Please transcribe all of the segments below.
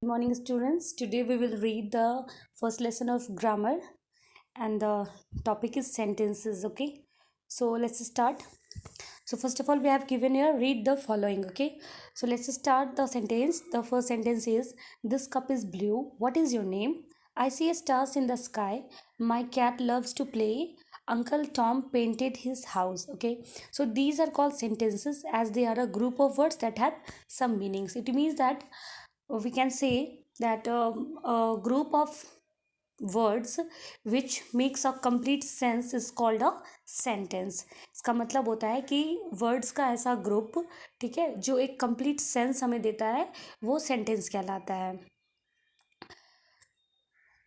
Good morning, students. Today we will read the first lesson of grammar, and the topic is sentences. Okay, so let's start. So, first of all, we have given here read the following. Okay, so let's start the sentence. The first sentence is this cup is blue. What is your name? I see stars in the sky. My cat loves to play. Uncle Tom painted his house. Okay, so these are called sentences as they are a group of words that have some meanings. It means that we can say that a group of words which makes a complete sense is called a sentence. इसका मतलब होता है कि words का ऐसा group, ठीक है, जो एक कंप्लीट सेंस हमें देता है, वो सेंटेंस कहलाता है.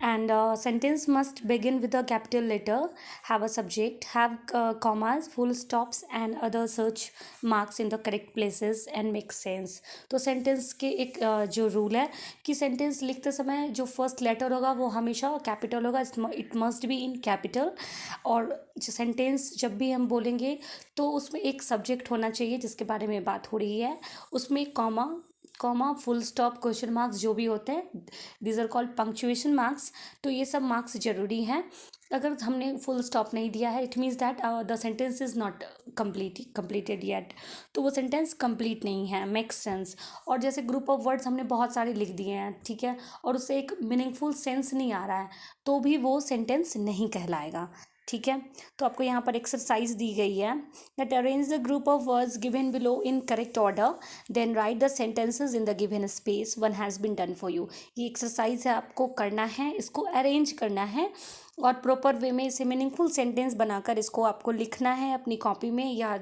And sentence must begin with a capital letter, have a subject, have commas, full stops and other search marks in the correct places and make sense. तो सेंटेंस के एक जो रूल है कि सेंटेंस लिखते समय जो फर्स्ट लेटर होगा वो हमेशा कैपिटल होगा. It must be in capital. और जो सेंटेंस जब भी हम बोलेंगे तो उसमें एक सब्जेक्ट होना चाहिए जिसके बारे में बात हो रही है. उसमें comma full stop question marks जो भी होते हैं, these are called punctuation marks. तो ये सब मार्क्स जरूरी हैं. अगर हमने फुल स्टॉप नहीं दिया है, it means that the sentence is not completed yet. तो वो सेंटेंस कंप्लीट नहीं है, मेक सेंस. और जैसे ग्रुप ऑफ वर्ड्स हमने बहुत सारे लिख दिए हैं, ठीक है, और उससे एक मीनिंगफुल सेंस नहीं आ रहा है, तो भी वो सेंटेंस नहीं कहलाएगा. ठीक है, तो आपको यहाँ पर एक्सरसाइज दी गई है that arrange the group of words given below in correct order, then write the sentences in the given space. One has been done for you. ये एक्सरसाइज है, आपको करना है, इसको अरेंज करना है और प्रॉपर वे में इसे मीनिंगफुल सेंटेंस बनाकर इसको आपको लिखना है अपनी कॉपी में, या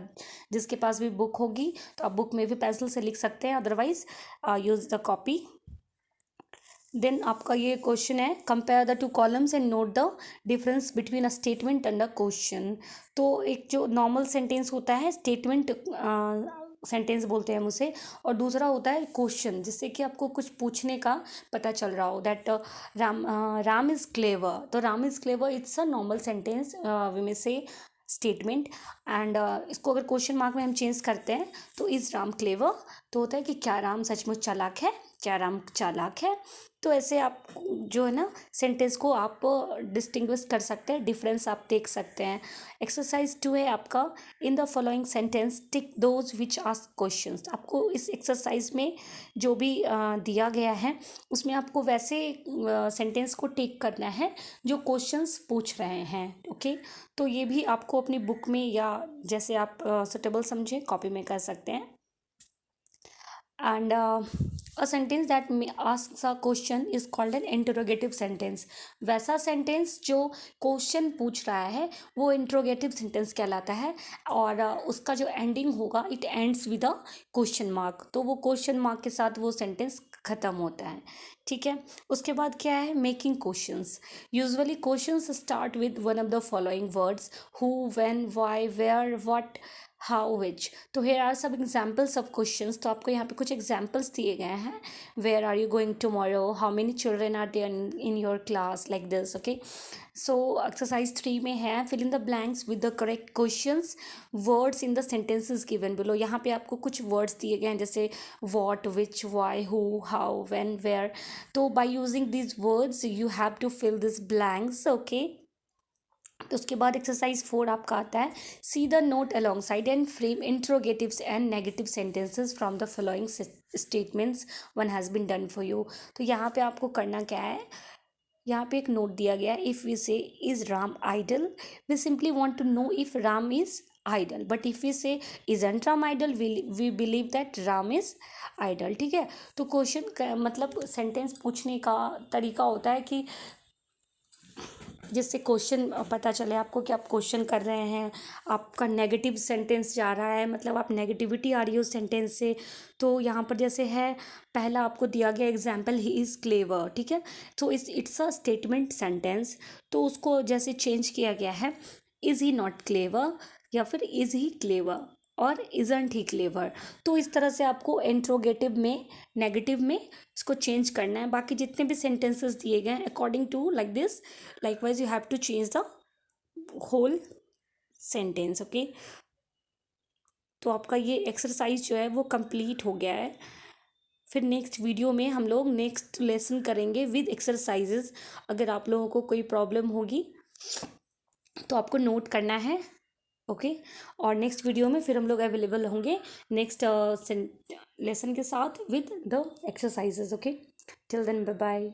जिसके पास भी बुक होगी तो आप बुक में भी पेंसिल से लिख सकते हैं, otherwise use the copy. Then आपका ये क्वेश्चन है, compare the two columns and note the difference between a statement and a question. तो एक जो नॉर्मल सेंटेंस होता है, स्टेटमेंट सेंटेंस बोलते हैं हम उसे, और दूसरा होता है क्वेश्चन, जिससे कि आपको कुछ पूछने का पता चल रहा हो. That Ram is clever. तो Ram is clever it's a normal sentence, we may say statement. And इसको अगर क्वेश्चन मार्क में हम चेंज करते हैं तो इज़ राम क्लेवर. तो होता है कि क्या राम सचमुच चालाक है, क्या राम चालाक है. तो ऐसे आप जो है ना सेंटेंस को आप डिस्टिंग्विश कर सकते हैं, डिफरेंस आप देख सकते हैं. एक्सरसाइज 2 है आपका, in the following sentence tick those which ask questions. आपको इस एक्सरसाइज में जो भी दिया गया है उसमें आपको वैसे सेंटेंस को टिक करना है जो क्वेश्चंस पूछ रहे हैं. ओके, तो ये भी आपको अपनी बुक में या जैसे आप सुटेबल समझें कॉपी में कर सकते हैं. And a sentence that asks a question is called an interrogative sentence. वैसा सेंटेंस जो क्वेश्चन पूछ रहा है वो इंट्रोगेटिव सेंटेंस कहलाता है. और उसका जो एंडिंग होगा, it ends with a question mark. तो वो क्वेश्चन मार्क के साथ वो सेंटेंस ख़त्म होता है. ठीक है, उसके बाद क्या है, making questions. Usually questions start with one of the following words, who, when, why, where, what, how, which. तो हेयर आर सब एग्जाम्पल्स ऑफ क्वेश्चंस. तो आपको यहाँ पे कुछ एग्जाम्पल्स दिए गए हैं. Where are you going tomorrow, how many children are there in your class, like this. Okay, so exercise 3 में है, fill in the blanks with the correct questions words in the sentences given below. यहाँ पे आपको कुछ words दिए गए हैं जैसे what, which, why, who, how, when, where. तो by using this words you have to fill this blanks. Okay, तो उसके बाद एक्सरसाइज 4 आपका आता है, see the note alongside and frame interrogatives and negative sentences from the following statements. One has been done for you. तो यहाँ पे आपको करना क्या है, यहाँ पे एक नोट दिया गया है, if we say is Ram idle, we simply want to know if Ram is idle. But if we say isn't Ram idle, we believe that Ram is idle. ठीक है, तो क्वेश्चन मतलब सेंटेंस पूछने का तरीका होता है कि जिससे क्वेश्चन पता चले आपको कि आप क्वेश्चन कर रहे हैं. आपका नेगेटिव सेंटेंस जा रहा है, मतलब आप नेगेटिविटी आ रही है उस सेंटेंस से. तो यहाँ पर जैसे है, पहला आपको दिया गया एग्जाम्पल, ही इज़ क्लेवर. ठीक है, तो इट्स अ स्टेटमेंट सेंटेंस. तो उसको जैसे चेंज किया गया है, इज़ ही नॉट क्लेवर या फिर इज़ ही क्लेवर और इजंट ही क्लेवर. तो इस तरह से आपको इंट्रोगेटिव में, नेगेटिव में इसको चेंज करना है. बाकी जितने भी सेंटेंसेस दिए गए हैं according to like this, likewise you have to change the whole sentence. Okay, तो आपका ये एक्सरसाइज जो है वो कंप्लीट हो गया है. फिर नेक्स्ट वीडियो में हम लोग नेक्स्ट लेसन करेंगे विद एक्सरसाइजेज। अगर आप लोगों को कोई प्रॉब्लम होगी तो आपको नोट करना है, ओके। और नेक्स्ट वीडियो में फिर हम लोग अवेलेबल होंगे नेक्स्ट लेसन के साथ with the exercises, okay. Till then bye bye.